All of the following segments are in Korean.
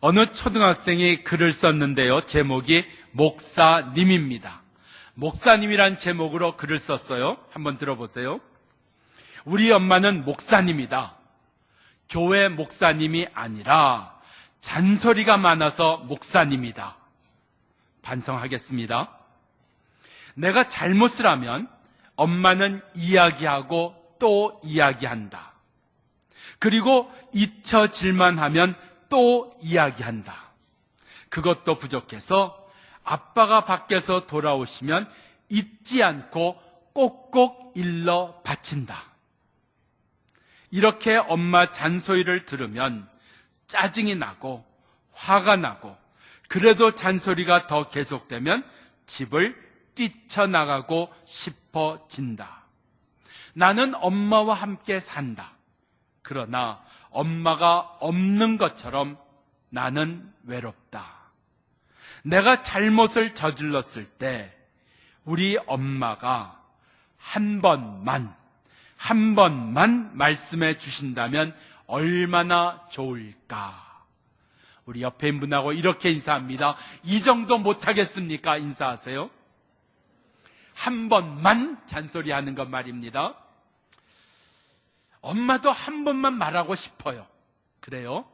어느 초등학생이 글을 썼는데요. 제목이 목사님입니다. 목사님이란 제목으로 글을 썼어요. 한번 들어보세요. 우리 엄마는 목사님이다. 교회 목사님이 아니라 잔소리가 많아서 목사님이다. 반성하겠습니다. 내가 잘못을 하면 엄마는 이야기하고 또 이야기한다. 그리고 잊혀질만 하면 또 이야기한다. 그것도 부족해서 아빠가 밖에서 돌아오시면 잊지 않고 꼭꼭 일러 바친다. 이렇게 엄마 잔소리를 들으면 짜증이 나고 화가 나고, 그래도 잔소리가 더 계속되면 집을 뛰쳐나가고 싶어진다. 나는 엄마와 함께 산다. 그러나 엄마가 없는 것처럼 나는 외롭다. 내가 잘못을 저질렀을 때 우리 엄마가 한 번만 말씀해 주신다면 얼마나 좋을까. 우리 옆에 있는 분하고 이렇게 인사합니다. 이 정도 못하겠습니까? 인사하세요. 한 번만 잔소리하는 것 말입니다. 엄마도 한 번만 말하고 싶어요. 그래요?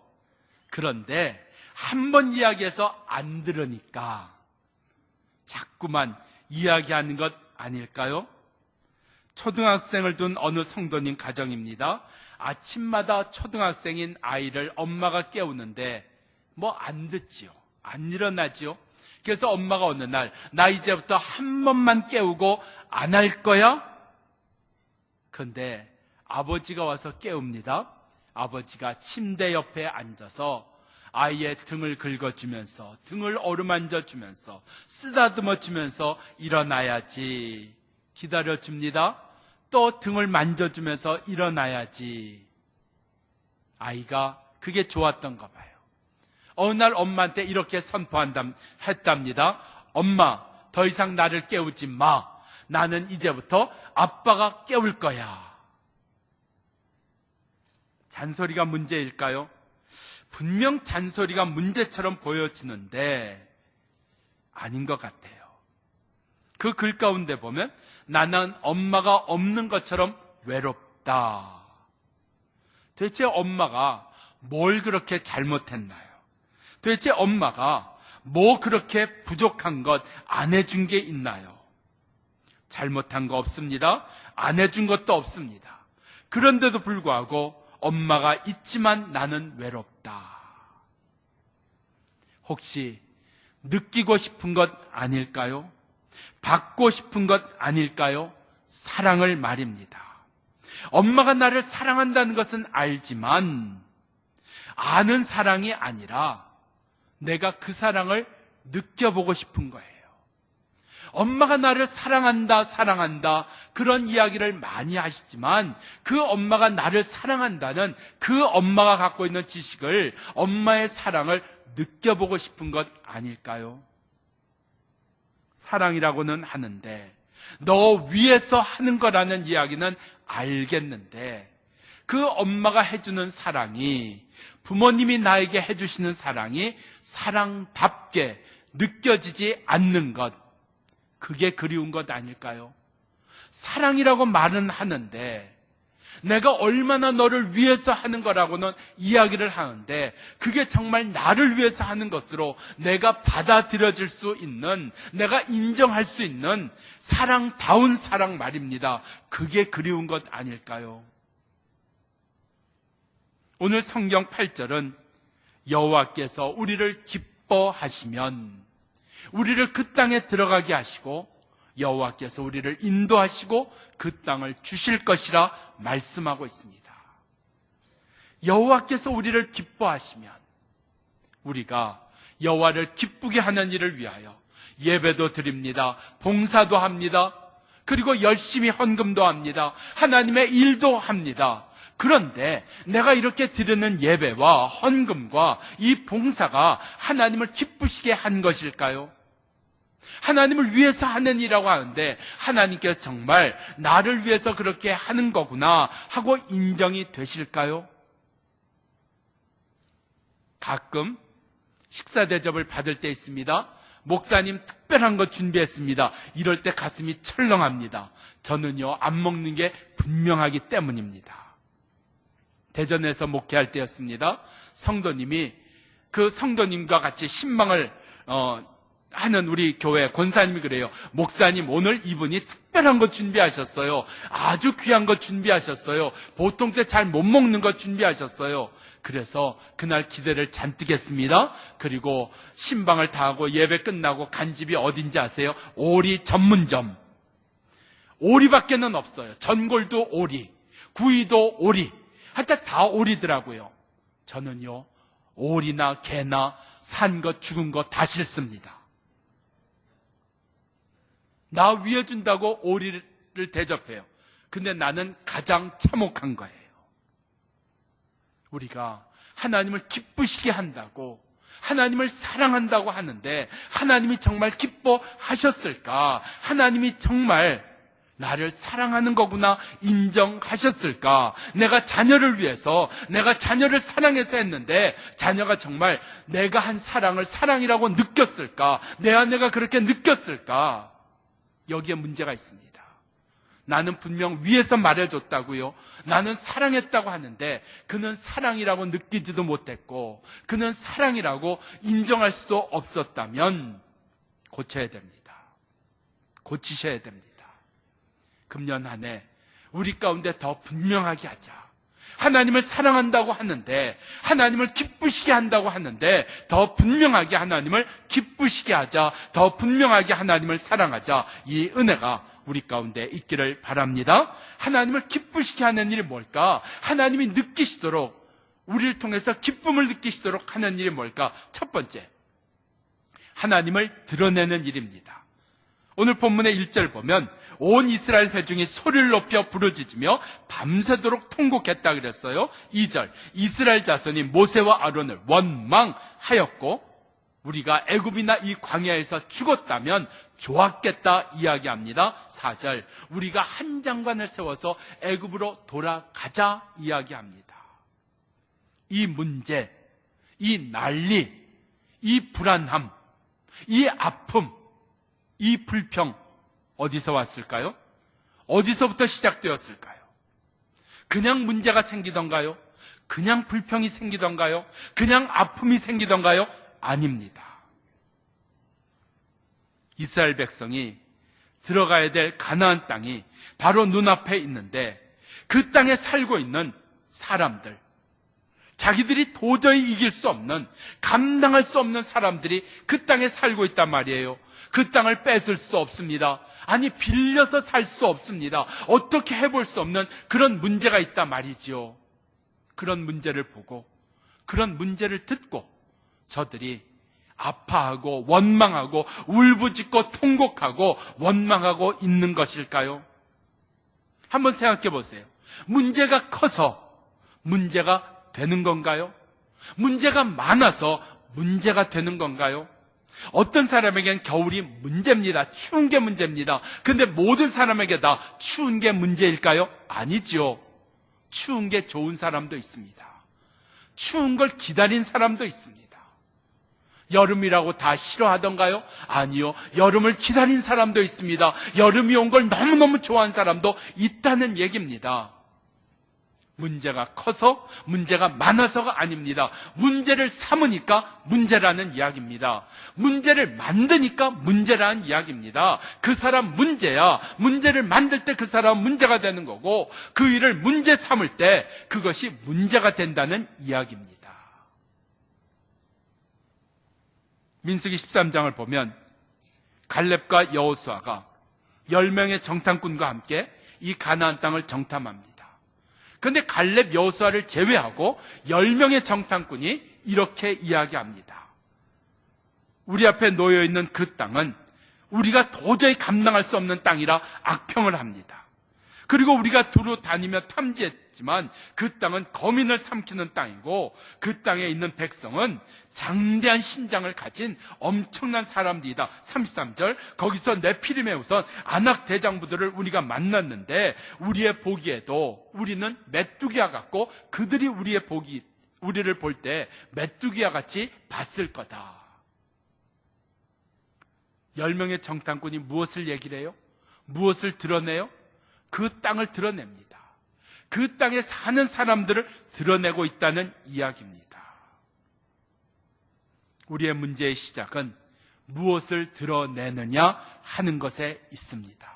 그런데 한 번 이야기해서 안 들으니까 자꾸만 이야기하는 것 아닐까요? 초등학생을 둔 어느 성도님 가정입니다. 아침마다 초등학생인 아이를 엄마가 깨우는데 안 듣지요. 안 일어나지요. 그래서 엄마가 어느 날, 나 이제부터 한 번만 깨우고 안 할 거야? 그런데 아버지가 와서 깨웁니다. 아버지가 침대 옆에 앉아서 아이의 등을 긁어주면서, 등을 어루만져주면서, 쓰다듬어주면서 일어나야지 기다려줍니다. 또 등을 만져주면서 일어나야지. 아이가 그게 좋았던가 봐요. 어느 날 엄마한테 이렇게 했답니다. 엄마, 더 이상 나를 깨우지 마. 나는 이제부터 아빠가 깨울 거야. 잔소리가 문제일까요? 분명 잔소리가 문제처럼 보여지는데 아닌 것 같아요. 그 글 가운데 보면 나는 엄마가 없는 것처럼 외롭다. 도대체 엄마가 뭘 그렇게 잘못했나요? 도대체 엄마가 뭐 그렇게 부족한 것 안 해준 게 있나요? 잘못한 거 없습니다. 안 해준 것도 없습니다. 그런데도 불구하고 엄마가 있지만 나는 외롭다. 혹시 느끼고 싶은 것 아닐까요? 받고 싶은 것 아닐까요? 사랑을 말입니다. 엄마가 나를 사랑한다는 것은 알지만 아는 사랑이 아니라 내가 그 사랑을 느껴보고 싶은 거예요. 엄마가 나를 사랑한다 그런 이야기를 많이 하시지만 그 엄마가 나를 사랑한다는 그 엄마가 갖고 있는 지식을, 엄마의 사랑을 느껴보고 싶은 것 아닐까요? 사랑이라고는 하는데 너 위에서 하는 거라는 이야기는 알겠는데 그 엄마가 해주는 사랑이, 부모님이 나에게 해주시는 사랑이 사랑답게 느껴지지 않는 것, 그게 그리운 것 아닐까요? 사랑이라고 말은 하는데 내가 얼마나 너를 위해서 하는 거라고는 이야기를 하는데 그게 정말 나를 위해서 하는 것으로 내가 받아들여질 수 있는, 내가 인정할 수 있는 사랑다운 사랑 말입니다. 그게 그리운 것 아닐까요? 오늘 성경 8절은 여호와께서 우리를 기뻐하시면 우리를 그 땅에 들어가게 하시고 여호와께서 우리를 인도하시고 그 땅을 주실 것이라 말씀하고 있습니다. 여호와께서 우리를 기뻐하시면 우리가 여호와를 기쁘게 하는 일을 위하여 예배도 드립니다. 봉사도 합니다. 그리고 열심히 헌금도 합니다. 하나님의 일도 합니다. 그런데 내가 이렇게 드리는 예배와 헌금과 이 봉사가 하나님을 기쁘시게 한 것일까요? 하나님을 위해서 하는 일이라고 하는데 하나님께서 정말 나를 위해서 그렇게 하는 거구나 하고 인정이 되실까요? 가끔 식사 대접을 받을 때 있습니다. 목사님 특별한 거 준비했습니다. 이럴 때 가슴이 철렁합니다. 저는요, 안 먹는 게 분명하기 때문입니다. 대전에서 목회할 때였습니다. 성도님이 그 성도님과 같이 신방을 하는 우리 교회 권사님이 그래요. 목사님, 오늘 이분이 특별한 거 준비하셨어요. 아주 귀한 거 준비하셨어요. 보통 때 잘 못 먹는 거 준비하셨어요. 그래서 그날 기대를 잔뜩 했습니다. 그리고 신방을 다 하고 예배 끝나고 간 집이 어딘지 아세요? 오리 전문점. 오리밖에는 없어요. 전골도 오리, 구이도 오리, 하여튼 다 오리더라고요. 저는요, 오리나 개나 산 거 죽은 거 다 싫습니다. 나 위해 준다고 오리를 대접해요. 근데 나는 가장 참혹한 거예요. 우리가 하나님을 기쁘시게 한다고, 하나님을 사랑한다고 하는데 하나님이 정말 기뻐하셨을까? 하나님이 정말 나를 사랑하는 거구나 인정하셨을까? 내가 자녀를 위해서, 내가 자녀를 사랑해서 했는데 자녀가 정말 내가 한 사랑을 사랑이라고 느꼈을까? 내 아내가 그렇게 느꼈을까? 여기에 문제가 있습니다. 나는 분명 위에서 말해줬다고요. 나는 사랑했다고 하는데 그는 사랑이라고 느끼지도 못했고 그는 사랑이라고 인정할 수도 없었다면 고쳐야 됩니다. 고치셔야 됩니다. 금년 한 해 우리 가운데 더 분명하게 하자. 하나님을 사랑한다고 하는데, 하나님을 기쁘시게 한다고 하는데 더 분명하게 하나님을 기쁘시게 하자. 더 분명하게 하나님을 사랑하자. 이 은혜가 우리 가운데 있기를 바랍니다. 하나님을 기쁘시게 하는 일이 뭘까? 하나님이 느끼시도록, 우리를 통해서 기쁨을 느끼시도록 하는 일이 뭘까? 첫 번째, 하나님을 드러내는 일입니다. 오늘 본문의 1절 보면 온 이스라엘 회중이 소리를 높여 부르짖으며 밤새도록 통곡했다 그랬어요. 2절, 이스라엘 자손이 모세와 아론을 원망하였고 우리가 애굽이나 이 광야에서 죽었다면 좋았겠다 이야기합니다. 4절, 우리가 한 장관을 세워서 애굽으로 돌아가자 이야기합니다. 이 문제, 이 난리, 이 불안함, 이 아픔, 이 불평 어디서 왔을까요? 어디서부터 시작되었을까요? 그냥 문제가 생기던가요? 그냥 불평이 생기던가요? 그냥 아픔이 생기던가요? 아닙니다. 이스라엘 백성이 들어가야 될 가나안 땅이 바로 눈앞에 있는데 그 땅에 살고 있는 사람들, 자기들이 도저히 이길 수 없는, 감당할 수 없는 사람들이 그 땅에 살고 있단 말이에요. 그 땅을 뺏을 수도 없습니다. 아니, 빌려서 살 수도 없습니다. 어떻게 해볼 수 없는 그런 문제가 있단 말이지요. 그런 문제를 보고, 그런 문제를 듣고 저들이 아파하고 원망하고 울부짖고 통곡하고 원망하고 있는 것일까요? 한번 생각해 보세요. 문제가 커서 문제가 되는 건가요? 문제가 많아서 문제가 되는 건가요? 어떤 사람에겐 겨울이 문제입니다. 추운 게 문제입니다. 근데 모든 사람에게 다 추운 게 문제일까요? 아니지요. 추운 게 좋은 사람도 있습니다. 추운 걸 기다린 사람도 있습니다. 여름이라고 다 싫어하던가요? 아니요. 여름을 기다린 사람도 있습니다. 여름이 온 걸 너무너무 좋아하는 사람도 있다는 얘기입니다. 문제가 커서, 문제가 많아서가 아닙니다. 문제를 삼으니까 문제라는 이야기입니다. 문제를 만드니까 문제라는 이야기입니다. 그 사람 문제야. 문제를 만들 때 그 사람 문제가 되는 거고, 그 일을 문제 삼을 때 그것이 문제가 된다는 이야기입니다. 민수기 13장을 보면 갈렙과 여호수아가 10명의 정탐꾼과 함께 이 가나안 땅을 정탐합니다. 그런데 갈렙, 여호수아를 제외하고 10명의 정탐꾼이 이렇게 이야기합니다. 우리 앞에 놓여있는 그 땅은 우리가 도저히 감당할 수 없는 땅이라 악평을 합니다. 그리고 우리가 두루 다니며 탐지했지만 그 땅은 거민을 삼키는 땅이고 그 땅에 있는 백성은 장대한 신장을 가진 엄청난 사람들이다. 33절, 거기서 네피림의 우선 아낙 대장부들을 우리가 만났는데 우리의 보기에도 우리는 메뚜기와 같고 그들이 우리의 우리를 볼 때 메뚜기와 같이 봤을 거다. 10명의 정탐꾼이 무엇을 얘기를 해요? 무엇을 드러내요? 그 땅을 드러냅니다. 그 땅에 사는 사람들을 드러내고 있다는 이야기입니다. 우리의 문제의 시작은 무엇을 드러내느냐 하는 것에 있습니다.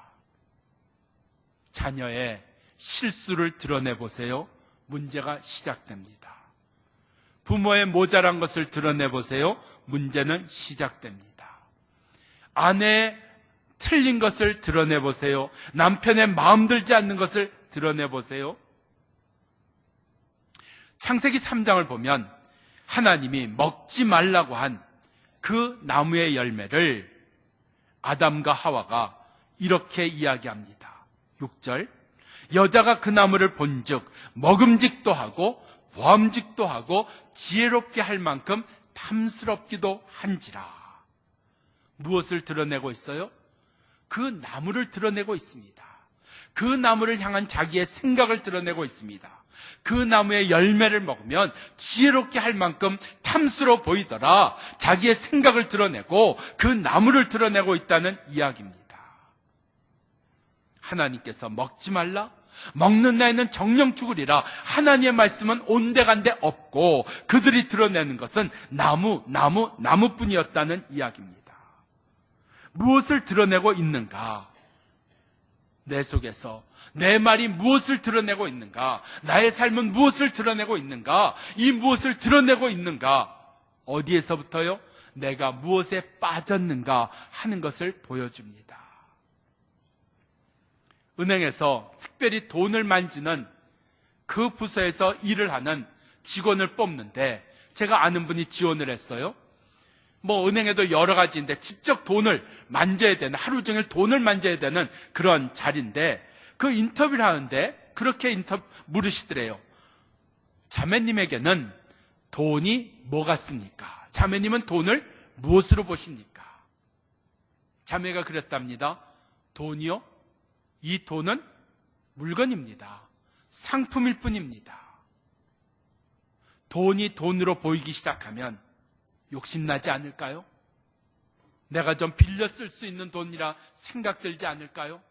자녀의 실수를 드러내보세요. 문제가 시작됩니다. 부모의 모자란 것을 드러내보세요. 문제는 시작됩니다. 아내의 틀린 것을 드러내보세요. 남편의 마음 들지 않는 것을 드러내보세요. 창세기 3장을 보면 하나님이 먹지 말라고 한 그 나무의 열매를 아담과 하와가 이렇게 이야기합니다. 6절, 여자가 그 나무를 본즉 먹음직도 하고 보암직도 하고 지혜롭게 할 만큼 탐스럽기도 한지라. 무엇을 드러내고 있어요? 그 나무를 드러내고 있습니다. 그 나무를 향한 자기의 생각을 드러내고 있습니다. 그 나무의 열매를 먹으면 지혜롭게 할 만큼 탐스러워 보이더라. 자기의 생각을 드러내고 그 나무를 드러내고 있다는 이야기입니다. 하나님께서 먹지 말라, 먹는 나에는 정령 죽으리라. 하나님의 말씀은 온데간데 없고 그들이 드러내는 것은 나무뿐이었다는 이야기입니다. 무엇을 드러내고 있는가? 내 속에서 내 말이 무엇을 드러내고 있는가? 나의 삶은 무엇을 드러내고 있는가? 이 무엇을 드러내고 있는가? 어디에서부터요? 내가 무엇에 빠졌는가 하는 것을 보여줍니다. 은행에서 특별히 돈을 만지는 그 부서에서 일을 하는 직원을 뽑는데 제가 아는 분이 지원을 했어요. 은행에도 여러 가지인데 직접 돈을 만져야 되는, 하루 종일 돈을 만져야 되는 그런 자리인데 그 인터뷰를 하는데 그렇게 물으시더래요. 자매님에게는 돈이 뭐 같습니까? 자매님은 돈을 무엇으로 보십니까? 자매가 그랬답니다. 돈이요? 이 돈은 물건입니다. 상품일 뿐입니다. 돈이 돈으로 보이기 시작하면 욕심나지 않을까요? 내가 좀 빌려 쓸 수 있는 돈이라 생각들지 않을까요?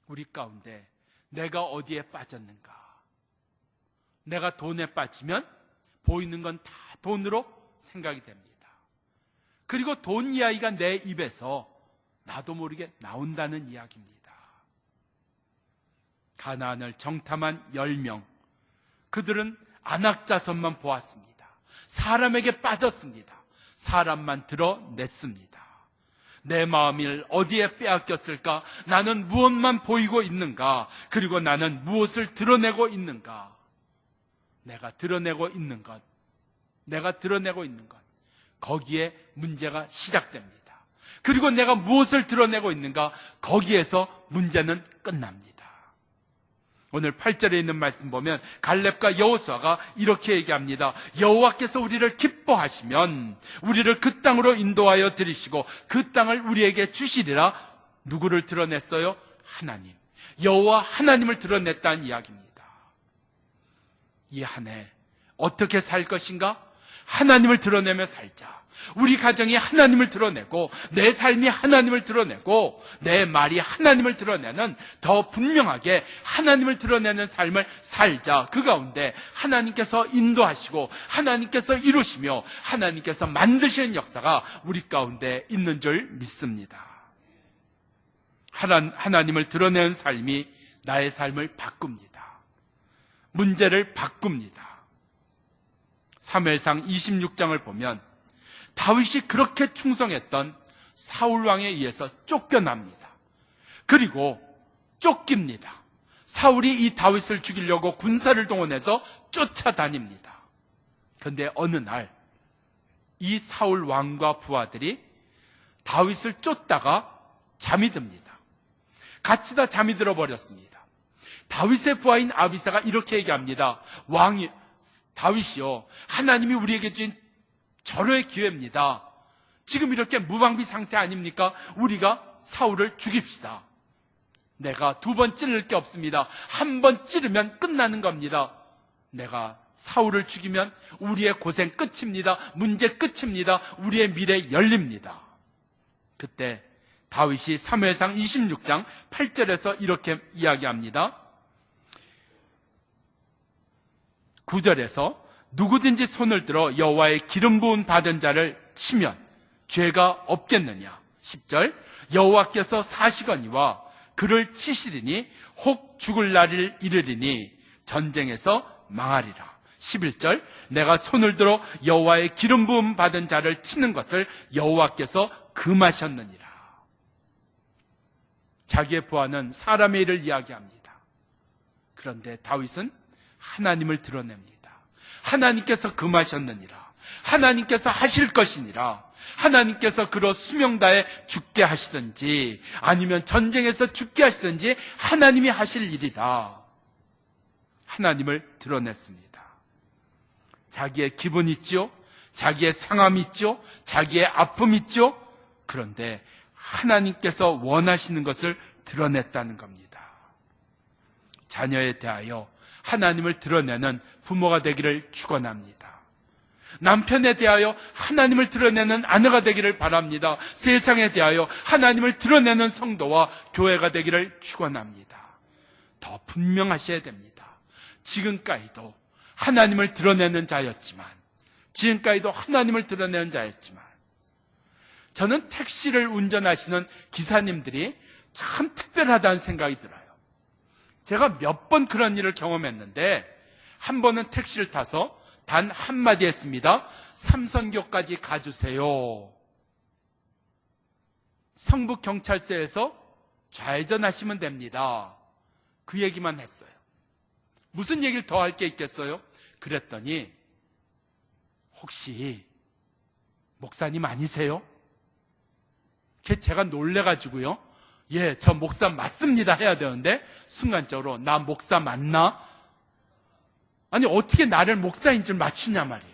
우리 가운데 내가 어디에 빠졌는가? 내가 돈에 빠지면 보이는 건 다 돈으로 생각이 됩니다. 그리고 돈 이야기가 내 입에서 나도 모르게 나온다는 이야기입니다. 가나안을 정탐한 10명, 그들은 안악자손만 보았습니다. 사람에게 빠졌습니다. 사람만 드러냈습니다. 내 마음을 어디에 빼앗겼을까? 나는 무엇만 보이고 있는가? 그리고 나는 무엇을 드러내고 있는가? 내가 드러내고 있는 것, 거기에 문제가 시작됩니다. 그리고 내가 무엇을 드러내고 있는가? 거기에서 문제는 끝납니다. 오늘 8절에 있는 말씀 보면 갈렙과 여호수아가 이렇게 얘기합니다. 여호와께서 우리를 기뻐하시면 우리를 그 땅으로 인도하여 들이시고 그 땅을 우리에게 주시리라. 누구를 드러냈어요? 하나님. 여호와 하나님을 드러냈다는 이야기입니다. 이 한 해 어떻게 살 것인가? 하나님을 드러내며 살자. 우리 가정이 하나님을 드러내고 내 삶이 하나님을 드러내고 내 말이 하나님을 드러내는, 더 분명하게 하나님을 드러내는 삶을 살자. 그 가운데 하나님께서 인도하시고 하나님께서 이루시며 하나님께서 만드시는 역사가 우리 가운데 있는 줄 믿습니다. 하나님을 드러내는 삶이 나의 삶을 바꿉니다. 문제를 바꿉니다. 사무엘상 26장을 보면 다윗이 그렇게 충성했던 사울왕에 의해서 쫓겨납니다. 그리고 쫓깁니다. 사울이 이 다윗을 죽이려고 군사를 동원해서 쫓아다닙니다. 그런데 어느 날 이 사울 왕과 부하들이 다윗을 쫓다가 잠이 듭니다. 같이 다 잠이 들어버렸습니다. 다윗의 부하인 아비사가 이렇게 얘기합니다. 다윗이요, 하나님이 우리에게 주신 절호의 기회입니다. 지금 이렇게 무방비 상태 아닙니까? 우리가 사울을 죽입시다. 내가 2번 찌를 게 없습니다. 1번 찌르면 끝나는 겁니다. 내가 사울을 죽이면 우리의 고생 끝입니다. 문제 끝입니다. 우리의 미래 열립니다. 그때 다윗이 사무엘상 26장 8절에서 이렇게 이야기합니다. 9절에서 누구든지 손을 들어 여호와의 기름 부은 받은 자를 치면 죄가 없겠느냐. 10절 여호와께서 사시거니와 그를 치시리니 혹 죽을 날을 이르리니 전쟁에서 망하리라. 11절 내가 손을 들어 여호와의 기름 부음 받은 자를 치는 것을 여호와께서 금하셨느니라. 자기의 부하는 사람의 일을 이야기합니다. 그런데 다윗은 하나님을 드러냅니다. 하나님께서 금하셨느니라. 하나님께서 하실 것이니라. 하나님께서 그로 수명 다해 죽게 하시든지 아니면 전쟁에서 죽게 하시든지 하나님이 하실 일이다. 하나님을 드러냈습니다. 자기의 기분 있죠? 자기의 상함 있죠? 자기의 아픔 있죠? 그런데 하나님께서 원하시는 것을 드러냈다는 겁니다. 자녀에 대하여 하나님을 드러내는 부모가 되기를 축원합니다. 남편에 대하여 하나님을 드러내는 아내가 되기를 바랍니다. 세상에 대하여 하나님을 드러내는 성도와 교회가 되기를 축원합니다. 더 분명하셔야 됩니다. 지금까지도 하나님을 드러내는 자였지만 저는 택시를 운전하시는 기사님들이 참 특별하다는 생각이 들어요. 제가 몇 번 그런 일을 경험했는데 한 번은 택시를 타서 단 한마디 했습니다. 삼선교까지 가주세요. 성북경찰서에서 좌회전하시면 됩니다. 그 얘기만 했어요. 무슨 얘기를 더 할 게 있겠어요? 그랬더니 혹시 목사님 아니세요? 제가 놀래가지고요. 예, 저 목사 맞습니다 해야 되는데 순간적으로 나 목사 맞나? 아니 어떻게 나를 목사인 줄 맞추냐 말이에요.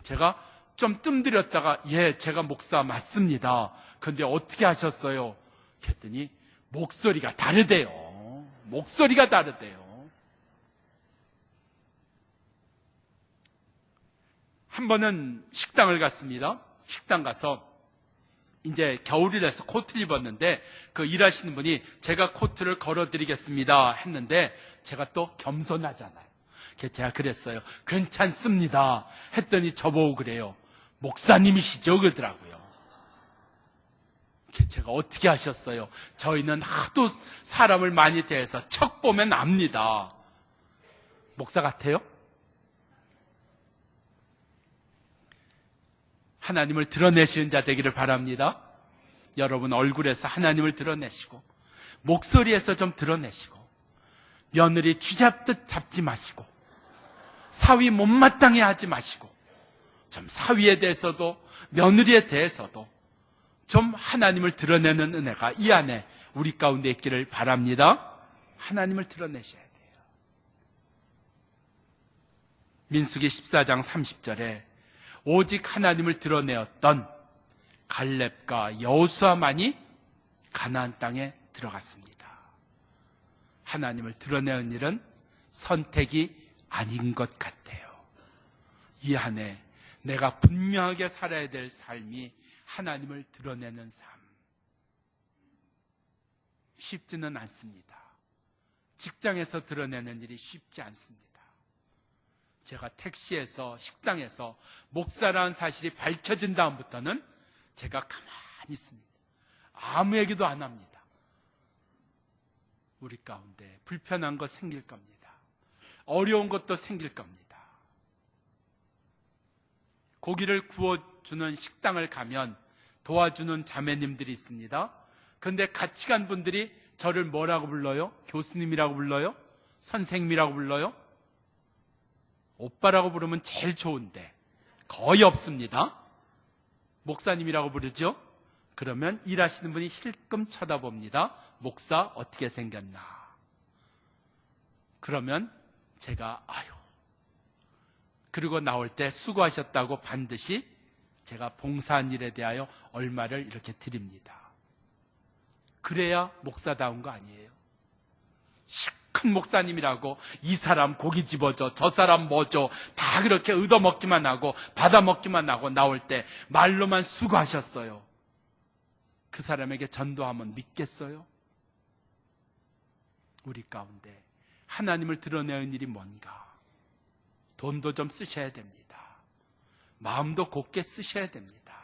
제가 좀 뜸들였다가 예, 제가 목사 맞습니다. 그런데 어떻게 하셨어요? 그랬더니 목소리가 다르대요. 한 번은 식당을 갔습니다. 식당 가서 이제 겨울이라서 코트를 입었는데 그 일하시는 분이 제가 코트를 걸어드리겠습니다 했는데 제가 또 겸손하잖아요. 제가 그랬어요. 괜찮습니다 했더니 저보고 그래요. 목사님이시죠? 그러더라고요. 제가 어떻게 하셨어요? 저희는 하도 사람을 많이 대해서 척 보면 압니다. 목사 같아요? 하나님을 드러내시는 자 되기를 바랍니다. 여러분 얼굴에서 하나님을 드러내시고 목소리에서 좀 드러내시고 며느리 쥐잡듯 잡지 마시고 사위 못마땅해 하지 마시고 좀 사위에 대해서도 며느리에 대해서도 좀 하나님을 드러내는 은혜가 이 안에 우리 가운데 있기를 바랍니다. 하나님을 드러내셔야 돼요. 민수기 14장 30절에 오직 하나님을 드러내었던 갈렙과 여호수아만이 가나안 땅에 들어갔습니다. 하나님을 드러내는 일은 선택이 아닌 것 같아요. 이 안에 내가 분명하게 살아야 될 삶이 하나님을 드러내는 삶. 쉽지는 않습니다. 직장에서 드러내는 일이 쉽지 않습니다. 제가 택시에서 식당에서 목사라는 사실이 밝혀진 다음부터는 제가 가만히 있습니다. 아무 얘기도 안 합니다. 우리 가운데 불편한 거 생길 겁니다. 어려운 것도 생길 겁니다. 고기를 구워주는 식당을 가면 도와주는 자매님들이 있습니다. 그런데 같이 간 분들이 저를 뭐라고 불러요? 교수님이라고 불러요? 선생님이라고 불러요? 오빠라고 부르면 제일 좋은데 거의 없습니다. 목사님이라고 부르죠? 그러면 일하시는 분이 힐끔 쳐다봅니다. 목사 어떻게 생겼나? 그러면 제가 그리고 나올 때 수고하셨다고 반드시 제가 봉사한 일에 대하여 얼마를 이렇게 드립니다. 그래야 목사다운 거 아니에요. 큰 목사님이라고 이 사람 고기 집어줘, 저 사람 뭐줘, 다 그렇게 얻어먹기만 하고 받아먹기만 하고 나올 때 말로만 수고하셨어요. 그 사람에게 전도하면 믿겠어요? 우리 가운데 하나님을 드러내는 일이 뭔가? 돈도 좀 쓰셔야 됩니다. 마음도 곱게 쓰셔야 됩니다.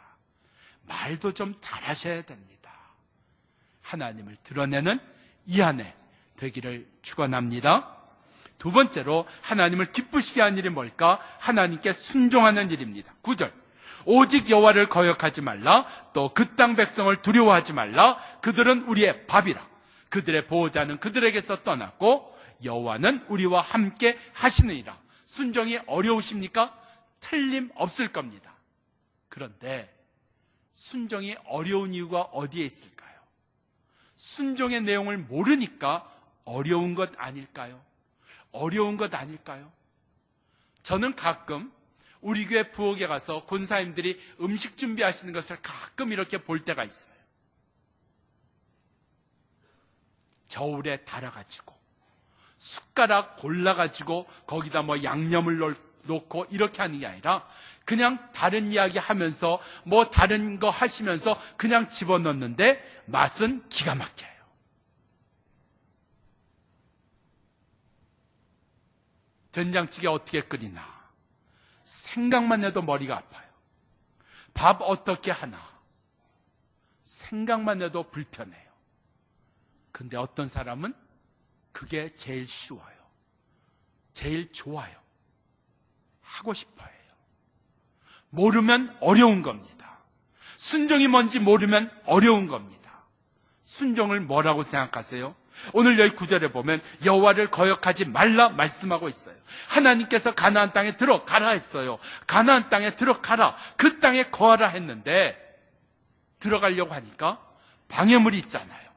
말도 좀 잘하셔야 됩니다. 하나님을 드러내는 이 안에 되기를 축원합니다. 두 번째로 하나님을 기쁘시게 하는 일이 뭘까? 하나님께 순종하는 일입니다. 9절, 오직 여호와를 거역하지 말라. 또 그 땅 백성을 두려워하지 말라. 그들은 우리의 밥이라. 그들의 보호자는 그들에게서 떠났고 여호와는 우리와 함께 하시느니라. 순종이 어려우십니까? 틀림없을 겁니다. 그런데 순종이 어려운 이유가 어디에 있을까요? 순종의 내용을 모르니까 어려운 것 아닐까요? 어려운 것 아닐까요? 저는 가끔 우리 교회 부엌에 가서 권사님들이 음식 준비하시는 것을 가끔 이렇게 볼 때가 있어요. 저울에 달아가지고 숟가락 골라가지고 거기다 뭐 양념을 놓고 이렇게 하는 게 아니라 그냥 다른 이야기 하면서 뭐 다른 거 하시면서 그냥 집어넣는데 맛은 기가 막혀요. 된장찌개 어떻게 끓이나 생각만 해도 머리가 아파요. 밥 어떻게 하나 생각만 해도 불편해요. 근데 어떤 사람은 그게 제일 쉬워요. 제일 좋아요. 하고 싶어요. 모르면 어려운 겁니다. 순종이 뭔지 모르면 어려운 겁니다. 순종을 뭐라고 생각하세요? 오늘 여기 9절에 보면 여호와를 거역하지 말라 말씀하고 있어요. 하나님께서 가나안 땅에 들어가라 했어요. 가나안 땅에 들어가라, 그 땅에 거하라 했는데 들어가려고 하니까 방해물이 있잖아요.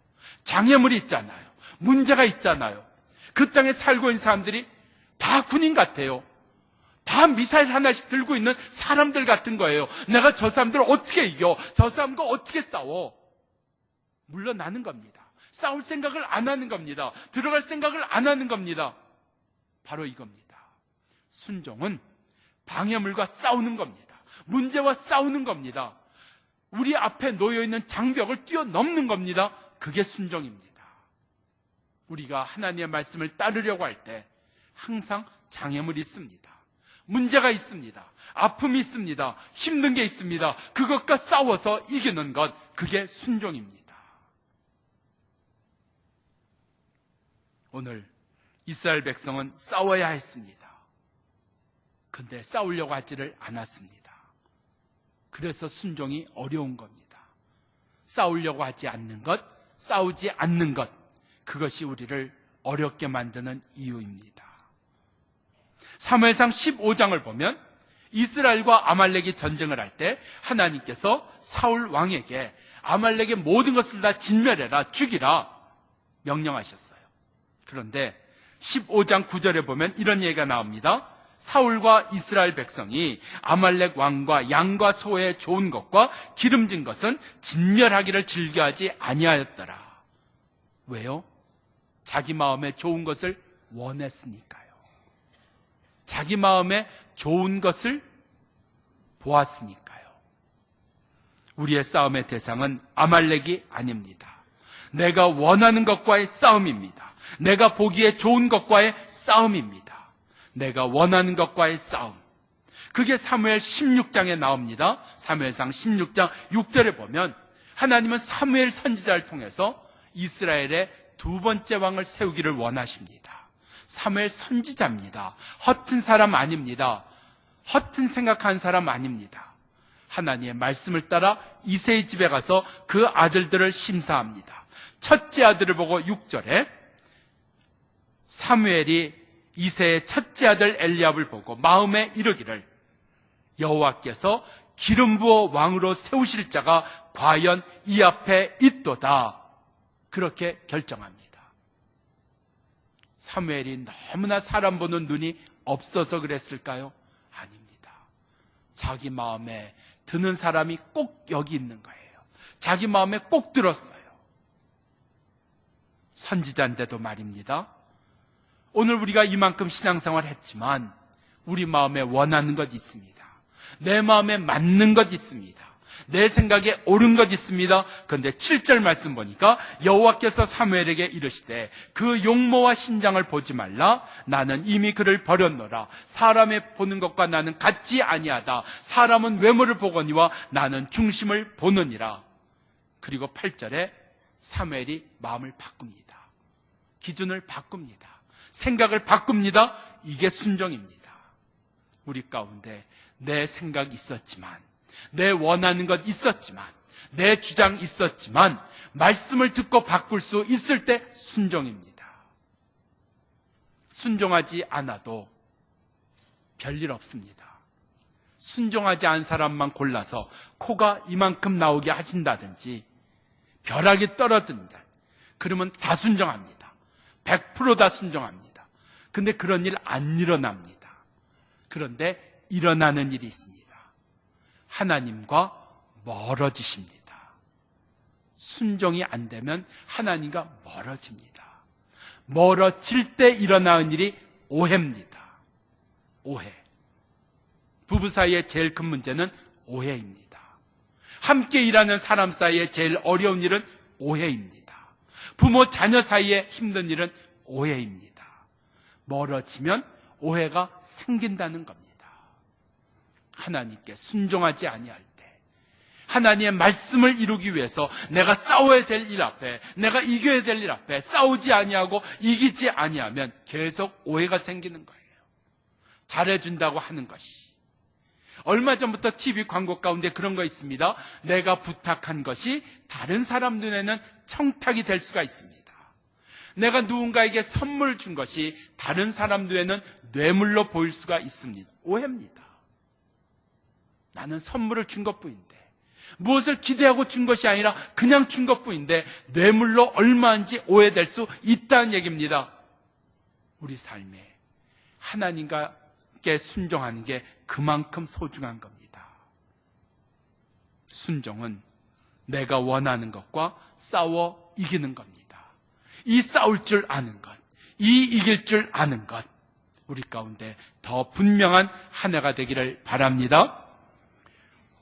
장애물이 있잖아요. 문제가 있잖아요. 그 땅에 살고 있는 사람들이 다 군인 같아요. 다 미사일 하나씩 들고 있는 사람들 같은 거예요. 내가 저 사람들을 어떻게 이겨? 저 사람과 어떻게 싸워? 물러나는 겁니다. 싸울 생각을 안 하는 겁니다. 들어갈 생각을 안 하는 겁니다. 바로 이겁니다. 순종은 방해물과 싸우는 겁니다. 문제와 싸우는 겁니다. 우리 앞에 놓여있는 장벽을 뛰어넘는 겁니다. 그게 순종입니다. 우리가 하나님의 말씀을 따르려고 할 때 항상 장애물이 있습니다. 문제가 있습니다. 아픔이 있습니다. 힘든 게 있습니다. 그것과 싸워서 이기는 것, 그게 순종입니다. 오늘 이스라엘 백성은 싸워야 했습니다. 근데 싸우려고 하지를 않았습니다. 그래서 순종이 어려운 겁니다. 싸우려고 하지 않는 것, 싸우지 않는 것, 그것이 우리를 어렵게 만드는 이유입니다. 사무엘상 15장을 보면 이스라엘과 아말렉이 전쟁을 할 때 하나님께서 사울 왕에게 아말렉의 모든 것을 다 진멸해라, 죽이라 명령하셨어요. 그런데 15장 9절에 보면 이런 얘기가 나옵니다. 사울과 이스라엘 백성이 아말렉 왕과 양과 소의 좋은 것과 기름진 것은 진멸하기를 즐겨하지 아니하였더라. 왜요? 자기 마음에 좋은 것을 원했으니까요. 자기 마음에 좋은 것을 보았으니까요. 우리의 싸움의 대상은 아말렉이 아닙니다. 내가 원하는 것과의 싸움입니다. 내가 보기에 좋은 것과의 싸움입니다. 내가 원하는 것과의 싸움. 그게 사무엘 16장에 나옵니다. 사무엘상 16장 6절에 보면 하나님은 사무엘 선지자를 통해서 이스라엘의 두 번째 왕을 세우기를 원하십니다. 사무엘 선지자입니다. 허튼 사람 아닙니다. 허튼 생각한 사람 아닙니다. 하나님의 말씀을 따라 이새의 집에 가서 그 아들들을 심사합니다. 첫째 아들을 보고 6절에 사무엘이 이새의 첫째 아들 엘리압을 보고 마음에 이르기를 여호와께서 기름 부어 왕으로 세우실 자가 과연 이 앞에 있도다. 그렇게 결정합니다. 사무엘이 너무나 사람 보는 눈이 없어서 그랬을까요? 아닙니다. 자기 마음에 드는 사람이 꼭 여기 있는 거예요. 자기 마음에 꼭 들었어요. 선지자인데도 말입니다. 오늘 우리가 이만큼 신앙생활 했지만 우리 마음에 원하는 것 있습니다. 내 마음에 맞는 것 있습니다. 내 생각에 옳은 것 있습니다. 그런데 7절 말씀 보니까 여호와께서 사무엘에게 이르시되 그 용모와 신장을 보지 말라. 나는 이미 그를 버렸노라. 사람의 보는 것과 나는 같지 아니하다. 사람은 외모를 보거니와 나는 중심을 보느니라. 그리고 8절에 사무엘이 마음을 바꿉니다. 기준을 바꿉니다. 생각을 바꿉니다. 이게 순종입니다. 우리 가운데 내 생각이 있었지만, 내 원하는 것 있었지만, 내 주장 있었지만 말씀을 듣고 바꿀 수 있을 때 순종입니다. 순종하지 않아도 별일 없습니다. 순종하지 않은 사람만 골라서 코가 이만큼 나오게 하신다든지 벼락이 떨어진다, 그러면 다 순종합니다. 100% 다 순종합니다. 근데 그런 일 안 일어납니다. 그런데 일어나는 일이 있습니다. 하나님과 멀어지십니다. 순종이 안 되면 하나님과 멀어집니다. 멀어질 때 일어나는 일이 오해입니다. 오해. 부부 사이의 제일 큰 문제는 오해입니다. 함께 일하는 사람 사이에 제일 어려운 일은 오해입니다. 부모 자녀 사이에 힘든 일은 오해입니다. 멀어지면 오해가 생긴다는 겁니다. 하나님께 순종하지 아니할 때, 하나님의 말씀을 이루기 위해서 내가 싸워야 될 일 앞에, 내가 이겨야 될 일 앞에 싸우지 아니하고 이기지 아니하면 계속 오해가 생기는 거예요. 잘해준다고 하는 것이. 얼마 전부터 TV 광고 가운데 그런 거 있습니다. 내가 부탁한 것이 다른 사람 눈에는 청탁이 될 수가 있습니다. 내가 누군가에게 선물 준 것이 다른 사람 눈에는 뇌물로 보일 수가 있습니다. 오해입니다. 나는 선물을 준 것뿐인데, 무엇을 기대하고 준 것이 아니라 그냥 준 것뿐인데 뇌물로 얼마인지 오해될 수 있다는 얘기입니다. 우리 삶에 하나님께 순종하는 게 그만큼 소중한 겁니다. 순종은 내가 원하는 것과 싸워 이기는 겁니다. 이 싸울 줄 아는 것, 이 이길 줄 아는 것, 우리 가운데 더 분명한 한 해가 되기를 바랍니다.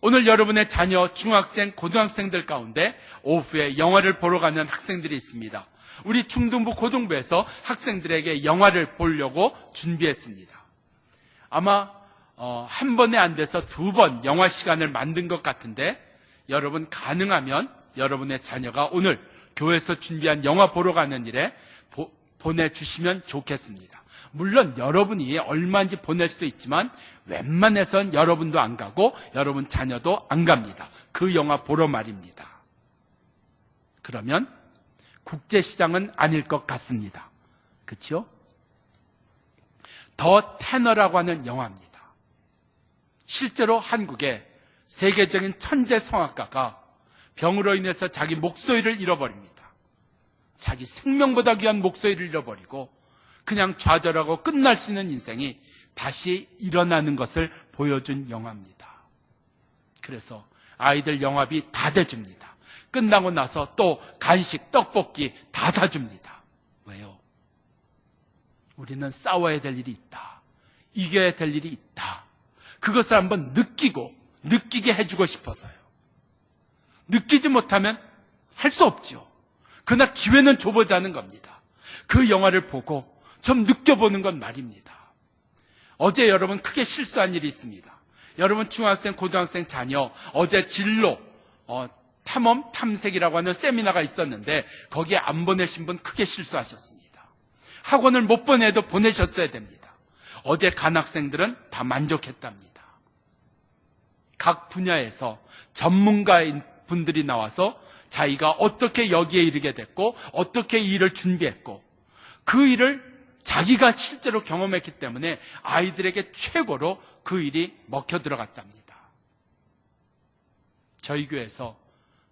오늘 여러분의 자녀, 중학생, 고등학생들 가운데 오후에 영화를 보러 가는 학생들이 있습니다. 우리 중등부, 고등부에서 학생들에게 영화를 보려고 준비했습니다. 아마 한 번에 안 돼서 2번 영화 시간을 만든 것 같은데, 여러분 가능하면 여러분의 자녀가 오늘 교회에서 준비한 영화 보러 가는 일에 보내주시면 좋겠습니다. 물론 여러분이 얼마인지 보낼 수도 있지만 웬만해선 여러분도 안 가고 여러분 자녀도 안 갑니다. 그 영화 보러 말입니다. 그러면 국제시장은 아닐 것 같습니다. 그렇죠? 더 테너라고 하는 영화입니다. 실제로 한국에 세계적인 천재 성악가가 병으로 인해서 자기 목소리를 잃어버립니다. 자기 생명보다 귀한 목소리를 잃어버리고 그냥 좌절하고 끝날 수 있는 인생이 다시 일어나는 것을 보여준 영화입니다. 그래서 아이들 영화비 다 대줍니다. 끝나고 나서 또 간식, 떡볶이 다 사줍니다. 왜요? 우리는 싸워야 될 일이 있다. 이겨야 될 일이 있다. 그것을 한번 느끼게 해주고 싶어서요. 느끼지 못하면 할 수 없죠. 그러나 기회는 줘보자는 겁니다. 그 영화를 보고 좀 느껴보는 건 말입니다. 어제 여러분 크게 실수한 일이 있습니다. 여러분 중학생, 고등학생 자녀 어제 진로 탐험, 탐색이라고 하는 세미나가 있었는데 거기에 안 보내신 분 크게 실수하셨습니다. 학원을 못 보내도 보내셨어야 됩니다. 어제 간 학생들은 다 만족했답니다. 각 분야에서 전문가인 분들이 나와서 자기가 어떻게 여기에 이르게 됐고 어떻게 이 일을 준비했고 그 일을 자기가 실제로 경험했기 때문에 아이들에게 최고로 그 일이 먹혀 들어갔답니다. 저희 교회에서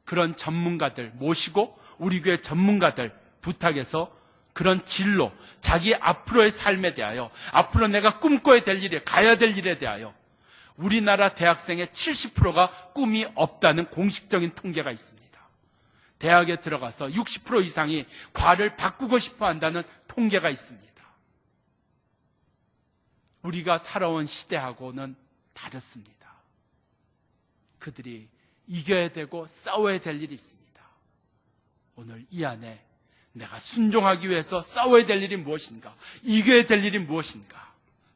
그런 전문가들 모시고 우리 교회 전문가들 부탁해서 그런 진로, 자기 앞으로의 삶에 대하여, 앞으로 내가 꿈꿔야 될 일에, 가야 될 일에 대하여 우리나라 대학생의 70%가 꿈이 없다는 공식적인 통계가 있습니다. 대학에 들어가서 60% 이상이 과를 바꾸고 싶어 한다는 통계가 있습니다. 우리가 살아온 시대하고는 다릅니다. 그들이 이겨야 되고 싸워야 될 일이 있습니다. 오늘 이 안에 내가 순종하기 위해서 싸워야 될 일이 무엇인가, 이겨야 될 일이 무엇인가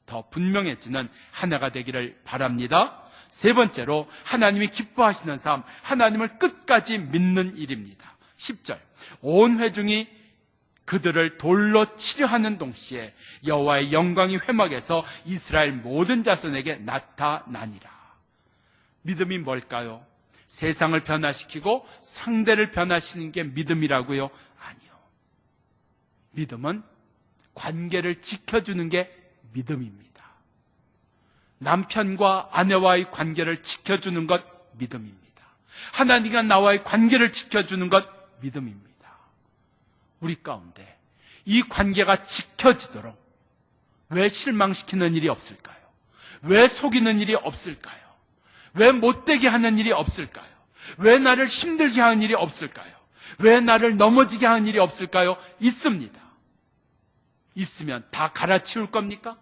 더 분명해지는 한 해가 되기를 바랍니다. 세 번째로 하나님이 기뻐하시는 삶, 하나님을 끝까지 믿는 일입니다. 10절, 온 회중이 그들을 돌로 치려 하는 동시에 여호와의 영광이 회막에서 이스라엘 모든 자손에게 나타나니라. 믿음이 뭘까요? 세상을 변화시키고 상대를 변화시키는 게 믿음이라고요? 아니요. 믿음은 관계를 지켜주는 게 믿음입니다. 남편과 아내와의 관계를 지켜주는 것 믿음입니다. 하나님과 나와의 관계를 지켜주는 것 믿음입니다. 우리 가운데 이 관계가 지켜지도록 왜 실망시키는 일이 없을까요? 왜 속이는 일이 없을까요? 왜 못되게 하는 일이 없을까요? 왜 나를 힘들게 하는 일이 없을까요? 왜 나를 넘어지게 하는 일이 없을까요? 있습니다. 있으면 다 갈아치울 겁니까?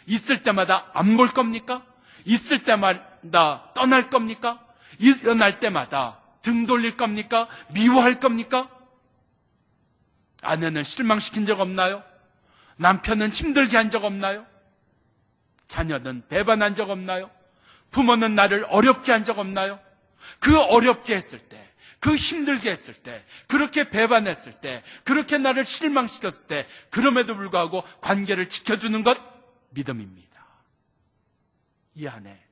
있을 때마다 안 볼 겁니까? 있을 때마다 떠날 겁니까? 일어날 때마다 등 돌릴 겁니까? 미워할 겁니까? 아내는 실망시킨 적 없나요? 남편은 힘들게 한 적 없나요? 자녀는 배반한 적 없나요? 부모는 나를 어렵게 한 적 없나요? 그 어렵게 했을 때, 그 힘들게 했을 때, 그렇게 배반했을 때, 그렇게 나를 실망시켰을 때, 그럼에도 불구하고 관계를 지켜주는 것 믿음입니다. 이 안에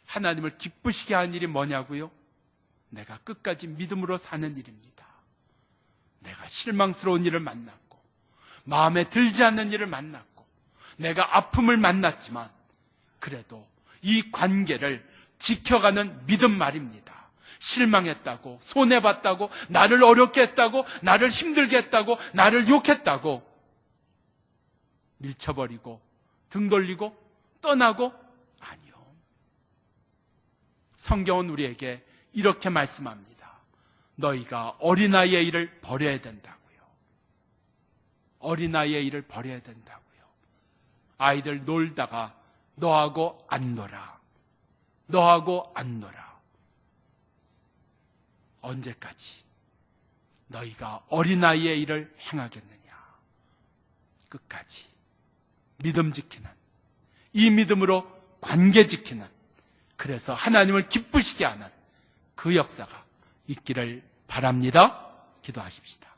하나님을 기쁘시게 하는 일이 뭐냐고요? 내가 끝까지 믿음으로 사는 일입니다. 내가 실망스러운 일을 만났고, 마음에 들지 않는 일을 만났고, 내가 아픔을 만났지만 그래도 이 관계를 지켜가는 믿음 말입니다. 실망했다고, 손해봤다고, 나를 어렵게 했다고, 나를 힘들게 했다고, 나를 욕했다고 밀쳐버리고 등 돌리고 떠나고? 아니요. 성경은 우리에게 이렇게 말씀합니다. 너희가 어린아이의 일을 버려야 된다고요. 어린아이의 일을 버려야 된다고요. 아이들 놀다가 너하고 안 놀아. 너하고 안 놀아. 언제까지 너희가 어린아이의 일을 행하겠느냐? 끝까지 믿음 지키는, 이 믿음으로 관계 지키는, 그래서 하나님을 기쁘시게 하는 그 역사가 있기를 바랍니다. 기도하십시다.